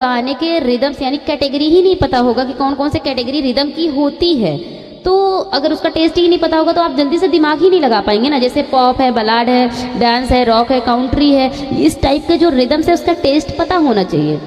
गाने के रिदम्स यानी कैटेगरी ही नहीं पता होगा कि कौन कौन से कैटेगरी रिदम की होती है, तो अगर उसका टेस्ट ही नहीं पता होगा तो आप जल्दी से दिमाग ही नहीं लगा पाएंगे ना। जैसे पॉप है, बलाड है, डांस है, रॉक है, काउंट्री है, इस टाइप के जो रिदम्स है उसका टेस्ट पता होना चाहिए।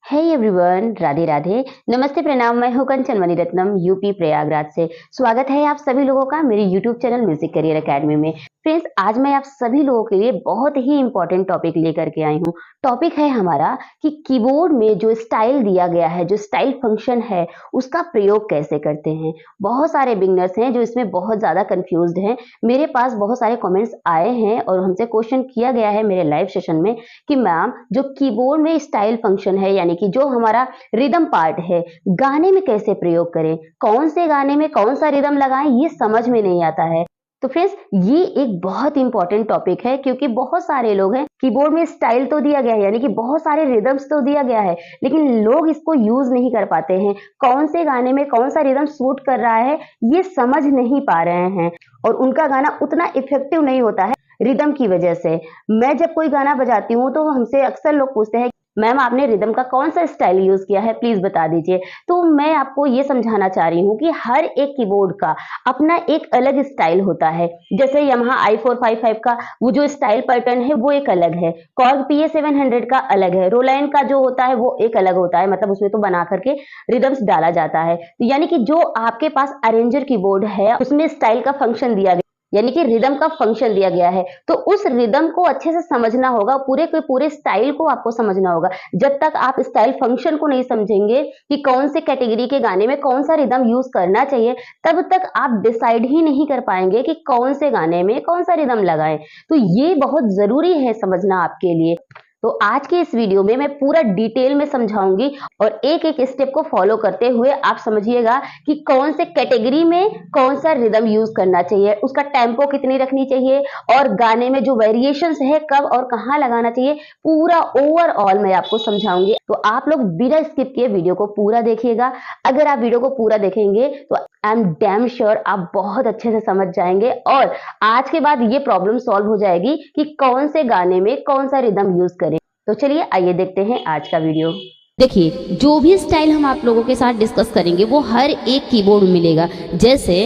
हे एवरीवन, राधे राधे, नमस्ते, प्रणाम। मैं हूं कंचन मणिरत्नम, यूपी प्रयागराज से। स्वागत है आप सभी लोगों का मेरे YouTube channel music career academy में। फ्रेंड्स, आज मैं आप सभी लोगों के लिए बहुत ही इंपॉर्टेंट टॉपिक लेकर के आई हूँ। टॉपिक है हमारा कि कीबोर्ड में जो स्टाइल दिया गया है, जो स्टाइल फंक्शन है, उसका प्रयोग कैसे करते हैं। बहुत सारे बिगनर्स हैं जो इसमें बहुत ज्यादा कंफ्यूज्ड हैं। मेरे पास बहुत सारे कमेंट्स आए हैं और हमसे क्वेश्चन किया गया है मेरे लाइव सेशन में कि मैम, जो कीबोर्ड में स्टाइल फंक्शन है यानी कि जो हमारा रिदम पार्ट है, गाने में कैसे प्रयोग करें, कौन से गाने में कौन सा रिदम लगाएं, ये समझ में नहीं आता है। तो फ्रेंड्स, ये एक बहुत इंपॉर्टेंट टॉपिक है क्योंकि बहुत सारे लोग हैं, कीबोर्ड में स्टाइल तो दिया गया है यानी कि बहुत सारे रिदम्स तो दिया गया है, लेकिन लोग इसको यूज नहीं कर पाते हैं। कौन से गाने में कौन सा रिदम सूट कर रहा है ये समझ नहीं पा रहे हैं और उनका गाना उतना इफेक्टिव नहीं होता है रिदम की वजह से। मैं जब कोई गाना बजाती हूँ तो हमसे अक्सर लोग पूछते हैं, मैम आपने रिदम का कौन सा स्टाइल यूज किया है, प्लीज बता दीजिए। तो मैं आपको ये समझाना चाह रही हूँ कि हर एक कीबोर्ड का अपना एक अलग स्टाइल होता है। जैसे Yamaha i455 का वो जो स्टाइल पैटर्न है वो एक अलग है, Korg PA700 का अलग है, रोलैंड का जो होता है वो एक अलग होता है, मतलब उसमें तो बना करके रिदम्स डाला जाता है। यानी कि जो आपके पास अरेंजर कीबोर्ड है उसमें स्टाइल का फंक्शन दिया गया, यानी कि रिदम का फंक्शन दिया गया है, तो उस रिदम को अच्छे से समझना होगा, पूरे के पूरे स्टाइल को आपको समझना होगा। जब तक आप स्टाइल फंक्शन को नहीं समझेंगे कि कौन से कैटेगरी के गाने में कौन सा रिदम यूज करना चाहिए, तब तक आप डिसाइड ही नहीं कर पाएंगे कि कौन से गाने में कौन सा रिदम लगाएं। तो ये बहुत जरूरी है समझना आपके लिए। तो आज के इस वीडियो में मैं पूरा डिटेल में समझाऊंगी और एक एक स्टेप को फॉलो करते हुए आप समझिएगा कि कौन से कैटेगरी में कौन सा रिदम यूज करना चाहिए, उसका टेम्पो कितनी रखनी चाहिए और गाने में जो वेरिएशंस है कब और कहाँ लगाना चाहिए, पूरा ओवरऑल मैं आपको समझाऊंगी। तो आप लोग बिना स्किप किए वीडियो को पूरा देखिएगा। अगर आप वीडियो को पूरा देखेंगे तो आई एम डैम श्योर आप बहुत अच्छे से समझ जाएंगे और आज के बाद ये प्रॉब्लम सॉल्व हो जाएगी कि कौन से गाने में कौन सा रिदम यूज करें। तो चलिए आइए देखते हैं आज का वीडियो। देखिए, जो भी स्टाइल हम आप लोगों के साथ डिस्कस करेंगे वो हर एक कीबोर्ड में मिलेगा। जैसे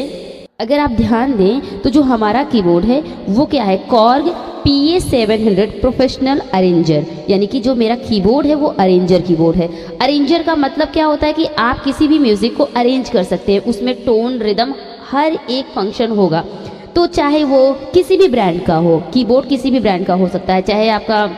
अगर आप ध्यान दें तो जो हमारा कीबोर्ड है वो क्या है, Korg PA700 प्रोफेशनल अरेंजर, यानी कि जो मेरा कीबोर्ड है वो अरेंजर कीबोर्ड है। अरेंजर का मतलब क्या होता है कि आप किसी भी म्यूजिक को अरेंज कर सकते हैं, उसमें टोन, रिदम, हर एक फंक्शन होगा। तो चाहे वो किसी भी ब्रांड का हो, कीबोर्ड किसी भी ब्रांड का हो सकता है, चाहे आपका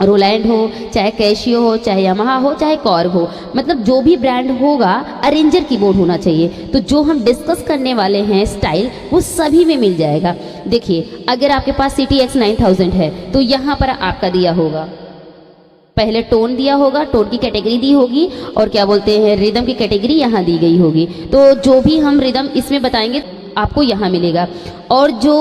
रोलैंड हो, चाहे कैशियो हो, चाहे यामाहा हो, चाहे कॉर्ग हो, मतलब जो भी ब्रांड होगा अरेंजर कीबोर्ड होना चाहिए। तो जो हम डिस्कस करने वाले हैं स्टाइल वो सभी में मिल जाएगा। देखिए, अगर आपके पास CTX 9000 है तो यहाँ पर आपका दिया होगा, पहले टोन दिया होगा, टोन की कैटेगरी दी होगी और क्या बोलते हैं रिदम की कैटेगरी यहाँ दी गई होगी। तो जो भी हम रिदम इसमें बताएंगे आपको यहाँ मिलेगा। और जो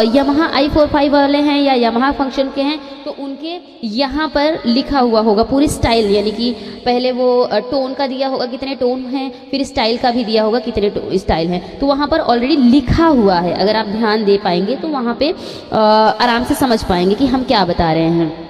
Yamaha i455 वाले हैं या Yamaha फंक्शन के हैं तो उनके यहाँ पर लिखा हुआ होगा पूरी स्टाइल, यानी कि पहले वो टोन का दिया होगा कितने टोन हैं, फिर स्टाइल का भी दिया होगा कितने स्टाइल हैं, तो वहाँ पर ऑलरेडी लिखा हुआ है। अगर आप ध्यान दे पाएंगे तो वहाँ पे आराम से समझ पाएंगे कि हम क्या बता रहे हैं।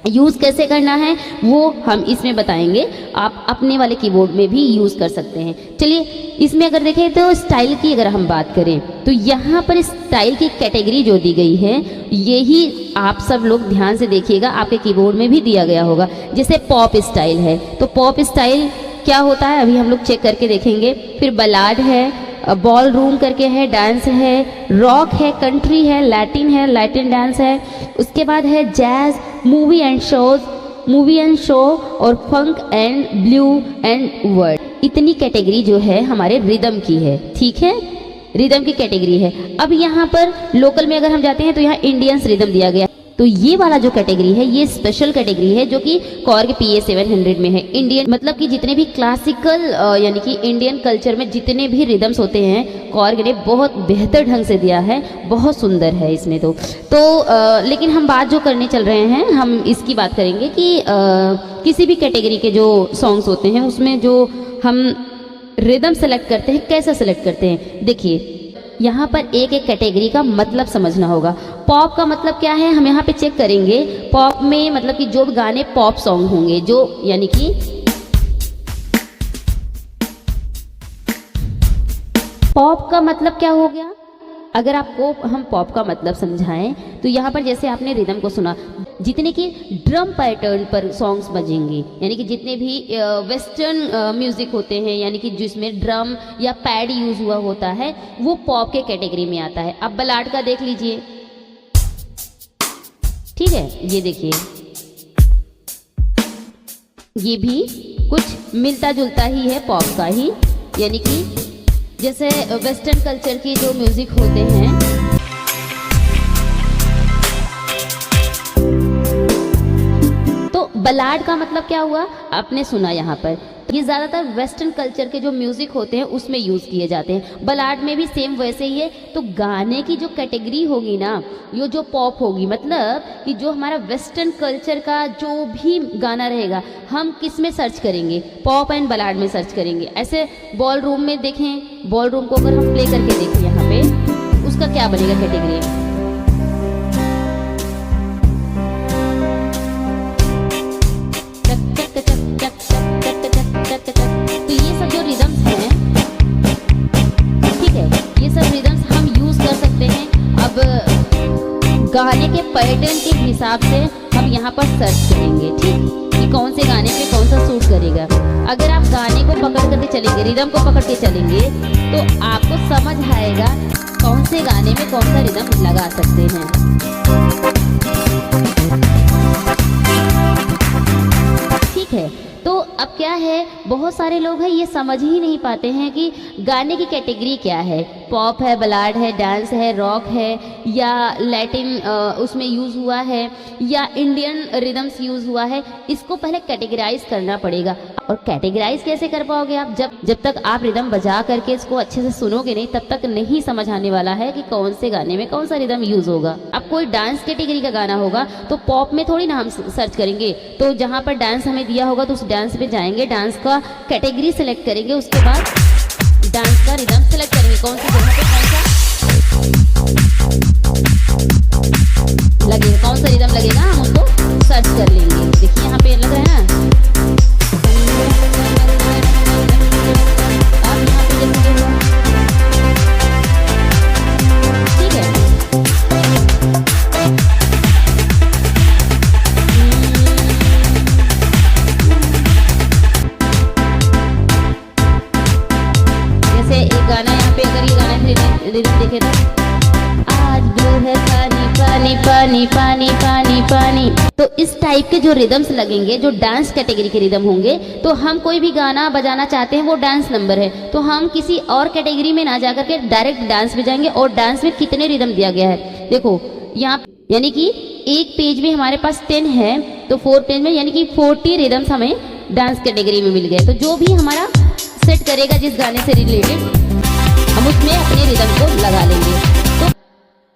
यूज़ कैसे करना है वो हम इसमें बताएंगे, आप अपने वाले कीबोर्ड में भी यूज़ कर सकते हैं। चलिए, इसमें अगर देखें तो स्टाइल की अगर हम बात करें तो यहाँ पर स्टाइल की कैटेगरी जो दी गई है यही आप सब लोग ध्यान से देखिएगा, आपके कीबोर्ड में भी दिया गया होगा। जैसे पॉप स्टाइल है तो पॉप स्टाइल क्या होता है अभी हम लोग चेक करके देखेंगे। फिर बलाड है, बॉल रूम करके है, डांस है, रॉक है, कंट्री है, लैटिन डांस है, उसके बाद है जैज, मूवी एंड शो और फंक एंड ब्लू एंड वर्ड। इतनी कैटेगरी जो है हमारे रिदम की है, ठीक है, रिदम की कैटेगरी है। अब यहाँ पर लोकल में अगर हम जाते हैं तो यहाँ इंडियंस रिदम दिया गया। तो ये वाला जो कैटेगरी है ये स्पेशल कैटेगरी है जो कि Korg PA700 में है। इंडियन मतलब कि जितने भी क्लासिकल यानी कि इंडियन कल्चर में जितने भी रिदम्स होते हैं Korg ने बहुत बेहतर ढंग से दिया है, बहुत सुंदर है इसमें। तो लेकिन हम बात जो करने चल रहे हैं हम इसकी बात करेंगे कि किसी भी कैटेगरी के जो सॉन्ग्स होते हैं उसमें जो हम रिदम सेलेक्ट करते हैं कैसा सेलेक्ट करते हैं। देखिए, यहाँ पर एक एक कैटेगरी का मतलब समझना होगा। पॉप का मतलब क्या है, हम यहाँ पे चेक करेंगे। पॉप में मतलब कि जो गाने पॉप सॉन्ग होंगे, जो यानी कि पॉप का मतलब क्या हो गया, अगर आपको हम पॉप का मतलब समझाएं तो यहाँ पर जैसे आपने रिदम को सुना, जितने की ड्रम पैटर्न पर सॉन्ग्स बजेंगे, यानी कि जितने भी वेस्टर्न म्यूजिक होते हैं, यानी कि जिसमें ड्रम या पैड यूज हुआ होता है, वो पॉप के कैटेगरी में आता है। अब बलाड का देख लीजिए, ठीक है, ये देखिए, ये भी कुछ मिलता जुलता ही है पॉप का ही, यानी कि जैसे वेस्टर्न कल्चर के जो म्यूजिक होते हैं, तो बलाड का मतलब क्या हुआ, आपने सुना यहाँ पर, ये ज्यादातर वेस्टर्न कल्चर के जो म्यूजिक होते हैं उसमें यूज किए जाते हैं। बलाड में भी सेम वैसे ही है। तो गाने की जो कैटेगरी होगी ना, ये जो पॉप होगी, मतलब कि जो हमारा वेस्टर्न कल्चर का जो भी गाना रहेगा, हम किस में सर्च करेंगे, पॉप एंड बलाड में सर्च करेंगे। ऐसे बॉल रूम में देखें, बॉल रूम को अगर हम प्ले करके देखें यहाँ पे, उसका क्या बनेगा कैटेगरी, तो ये सब जो रिदम्स हैं, ठीक है, ये सब रिदम्स हम यूज कर सकते हैं। अब गाने के पैटर्न के हिसाब से हम यहाँ पर सर्च करेंगे, ठीक, कि कौन से गाने पे कौन सा सूट करेगा। अगर आप गाने को पकड़ करके चलेंगे, रिदम को पकड़ के चलेंगे, तो आपको समझ आएगा कौन से गाने में कौन सा रिदम लगा सकते हैं। ठीक है, तो अब क्या है, बहुत सारे लोग हैं ये समझ ही नहीं पाते हैं कि गाने की कैटेगरी क्या है, पॉप है, बलाड है, डांस है, रॉक है, या लैटिन उसमें यूज़ हुआ है, या इंडियन रिदम्स यूज़ हुआ है। इसको पहले कैटेगराइज करना पड़ेगा। और कैटेगराइज कैसे कर पाओगे आप, जब तक आप रिदम बजा करके इसको अच्छे से सुनोगे नहीं, तब तक नहीं समझ आने वाला है कि कौन से गाने में कौन सा रिदम यूज़ होगा। अब कोई डांस कैटेगरी का गाना होगा तो पॉप में थोड़ी ना हम सर्च करेंगे, तो जहाँ पर डांस हमें दिया होगा तो उस डांस पे जाएंगे, डांस का कैटेगरी सेलेक्ट करेंगे, उसके बाद डांस का रिदम सेलेक्ट करेंगे, कौन सी जगह पे कौन सा लगेगा, कौन सा रिदम लगेगा, हम उसको सर्च कर लेंगे। देखिए यहाँ पे लग रहा है ना, आप यहाँ पे देखिए, ठीक है, जैसे एक गाना यहाँ पे, अगर ये गाना रिदम देखे तो आज ब्लू है पानी पानी पानी पानी पानी पानी, तो इस टाइप के जो रिदम्स लगेंगे, जो डांस कैटेगरी के रिदम होंगे, तो हम कोई भी गाना बजाना चाहते हैं, वो डांस नंबर है, तो हम किसी और कैटेगरी में ना जाकर के डायरेक्ट डांस में जाएंगे। और डांस में कितने रिदम दिया गया है, देखो यहाँ, यानी कि एक पेज में हमारे पास 10 है, तो 4 पेज में यानी कि 40 रिदम्स हमें डांस कैटेगरी में मिल गए। तो जो भी हमारा सेट करेगा जिस गाने से रिलेटेड, हम उसमें अपने रिदम को लगा लेंगे।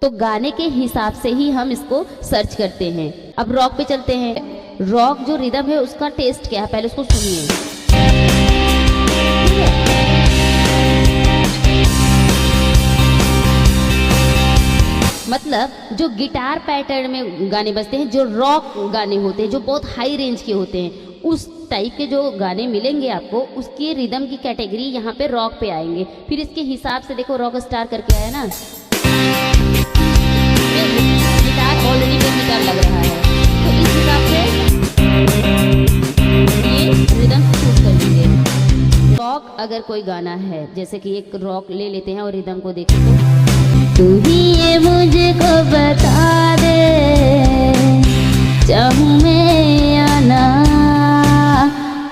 तो गाने के हिसाब से ही हम इसको सर्च करते हैं। अब रॉक पे चलते हैं। रॉक जो रिदम है उसका टेस्ट क्या है, पहले उसको सुनिए। मतलब जो गिटार पैटर्न में गाने बजते हैं, जो रॉक गाने होते हैं, जो बहुत हाई रेंज के होते हैं, उस टाइप के जो गाने मिलेंगे आपको, उसके रिदम की कैटेगरी यहाँ पे रॉक पे आएंगे। फिर इसके हिसाब से देखो, रॉक स्टार करके आया ना, गिटार ऑलरेडी पे गिटार लग रहा है, तो इस हिसाब से ये रिदम चूज कर लीजिए। रॉक अगर कोई गाना है, जैसे कि एक रॉक ले लेते हैं और रिदम को देखें तो तू ही ये मुझको बता दे, चाहूं मैं या ना,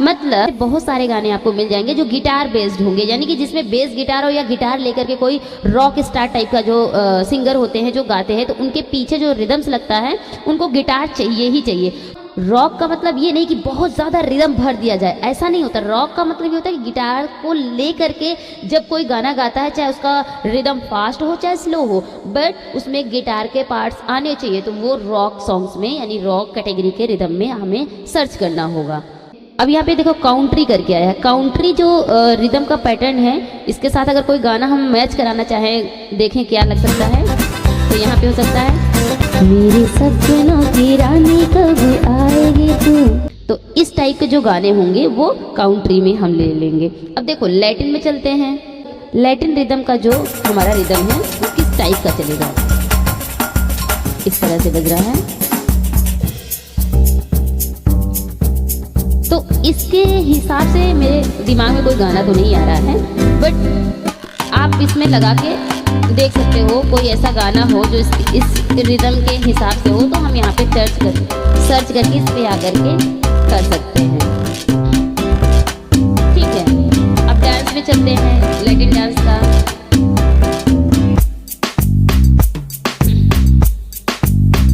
मतलब बहुत सारे गाने आपको मिल जाएंगे जो गिटार बेस्ड होंगे, यानी कि जिसमें बेस गिटार हो या गिटार लेकर के कोई रॉक स्टार टाइप का जो सिंगर होते हैं जो गाते हैं, तो उनके पीछे जो रिदम्स लगता है उनको गिटार चाहिए ही चाहिए। रॉक का मतलब ये नहीं कि बहुत ज़्यादा रिदम भर दिया जाए, ऐसा नहीं होता। रॉक का मतलब ये होता है कि गिटार को ले करके जब कोई गाना गाता है, चाहे उसका रिदम फास्ट हो चाहे स्लो हो, बट उसमें गिटार के पार्ट्स आने चाहिए, तो वो रॉक सॉन्ग्स में यानी रॉक कैटेगरी के रिदम में हमें सर्च करना होगा। अब यहाँ पे देखो काउंट्री करके आया है। काउंट्री जो रिदम का पैटर्न है, इसके साथ अगर कोई गाना हम मैच कराना चाहें, देखें क्या लग सकता है। तो यहाँ पे हो सकता है मेरे सपनों की रानी कब आएगी तू। तो इस टाइप के जो गाने होंगे वो काउंट्री में हम ले लेंगे। अब देखो लैटिन में चलते हैं। लैटिन रिदम का जो हमारा रिदम है वो किस टाइप का चलेगा, इस तरह से बज रहा है। तो इसके हिसाब से मेरे दिमाग में कोई गाना तो नहीं आ रहा है, बट आप इसमें लगा के देख सकते हो कोई ऐसा गाना हो जो इस रिदम के हिसाब से हो, तो हम यहाँ पे सर्च करके इस पे आकर के कर सकते हैं। ठीक है, अब डांस में चलते हैं, लैटिन डांस का।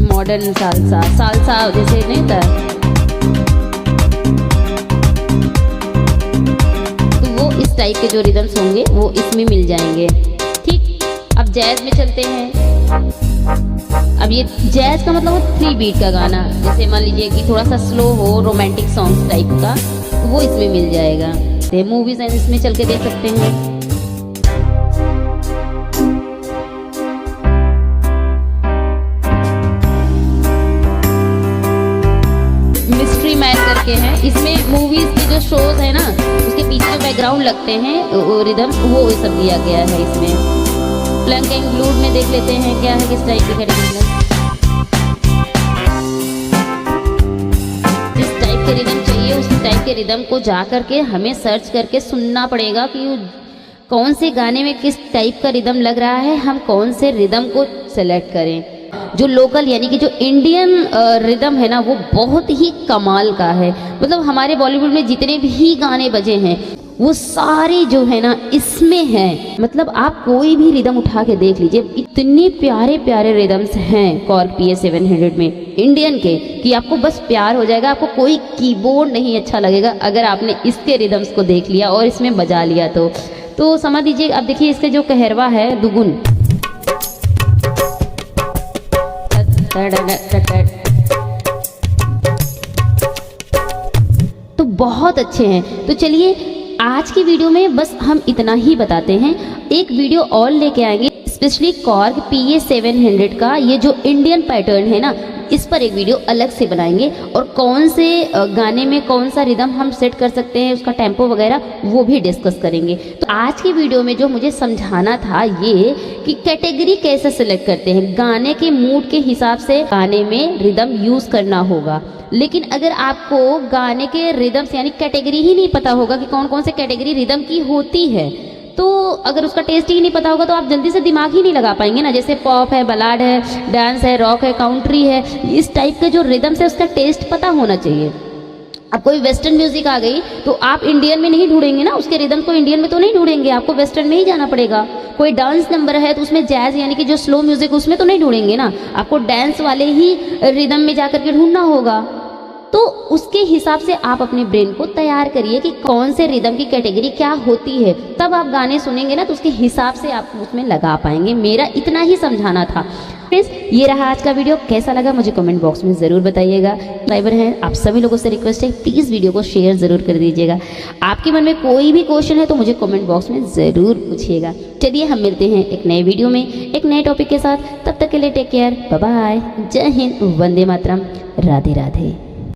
मॉडर्न सालसा जैसे नहीं था, इस टाइप के जो रिदम्स होंगे वो इसमें मिल जाएंगे। ठीक, अब जैज में चलते हैं। अब ये जैज का मतलब 3 बीट का गाना, जैसे मान लीजिए कि थोड़ा सा स्लो हो, रोमांटिक सॉन्ग्स टाइप का, वो इसमें मिल जाएगा। मूवीज एंड इसमें चल के देख सकते हैं। मिस्ट्री मैच करके हैं, इसमें मूवीज के जो शोज है ना, उसके पीछे जो बैकग्राउंड लगते हैं रिदम्स, वो सब दिया गया है इसमें। प्लंक एंड ग्लूड में देख लेते हैं क्या है, किस टाइप की कैटेगरी है। जिस टाइप के रिदम चाहिए उस टाइप के रिदम को जा करके हमें सर्च करके सुनना पड़ेगा कि कौन से गाने में किस टाइप का रिदम लग रहा है, हम कौन से रिदम को सेलेक्ट करें। जो लोकल यानी कि जो इंडियन रिदम है ना, वो बहुत ही कमाल का है। मतलब हमारे बॉलीवुड में जितने भी गाने बजे हैं वो सारे जो है ना इसमें हैं। मतलब आप कोई भी रिदम उठा के देख लीजिए, इतने प्यारे प्यारे रिदम्स हैं कॉर्ग PA700 में इंडियन के, कि आपको बस प्यार हो जाएगा। आपको कोई कीबोर्ड नहीं अच्छा लगेगा अगर आपने इसके रिदम्स को देख लिया और इसमें बजा लिया तो समझ लीजिए। अब देखिए इसके जो कहरवा है दुगुन, तो बहुत अच्छे हैं। तो चलिए आज की वीडियो में बस हम इतना ही बताते हैं। एक वीडियो और लेके आएंगे स्पेशली कॉर्ग PA700 का, ये जो इंडियन पैटर्न है ना, इस पर एक वीडियो अलग से बनाएंगे और कौन से गाने में कौन सा रिदम हम सेट कर सकते हैं, उसका टेम्पो वगैरह वो भी डिस्कस करेंगे। तो आज की वीडियो में जो मुझे समझाना था ये कि कैटेगरी कैसे सिलेक्ट करते हैं, गाने के मूड के हिसाब से गाने में रिदम यूज़ करना होगा। लेकिन अगर आपको गाने के रिदम्स यानी कैटेगरी ही नहीं पता होगा कि कौन कौन से कैटेगरी रिदम की होती है, तो अगर उसका टेस्ट ही नहीं पता होगा तो आप जल्दी से दिमाग ही नहीं लगा पाएंगे ना। जैसे पॉप है, बलाड है, डांस है, रॉक है, काउंट्री है, इस टाइप के जो रिदम्स है उसका टेस्ट पता होना चाहिए। अब कोई वेस्टर्न म्यूजिक आ गई तो आप इंडियन में नहीं ढूंढेंगे ना, उसके रिदम को इंडियन में तो नहीं ढूंढेंगे, आपको वेस्टर्न में ही जाना पड़ेगा। कोई डांस नंबर है तो उसमें जैज यानी कि जो स्लो म्यूजिक उसमें तो नहीं ढूंढेंगे ना, आपको डांस वाले ही रिदम में जाकर के ढूंढना होगा। तो उसके हिसाब से आप अपने ब्रेन को तैयार करिए कि कौन से रिदम की कैटेगरी क्या होती है, तब आप गाने सुनेंगे ना तो उसके हिसाब से आप उसमें लगा पाएंगे। मेरा इतना ही समझाना था। फ्रेंड्स, ये रहा आज का वीडियो। कैसा लगा मुझे कमेंट बॉक्स में ज़रूर बताइएगा। ड्राइवर हैं आप सभी लोगों से रिक्वेस्ट है प्लीज़ वीडियो को शेयर ज़रूर कर दीजिएगा। आपके मन में कोई भी क्वेश्चन है तो मुझे कमेंट बॉक्स में ज़रूर पूछिएगा। चलिए हम मिलते हैं एक नए वीडियो में एक नए टॉपिक के साथ। तब तक के लिए टेक केयर, बाय बाय, जय हिंद, वंदे मातरम, राधे राधे।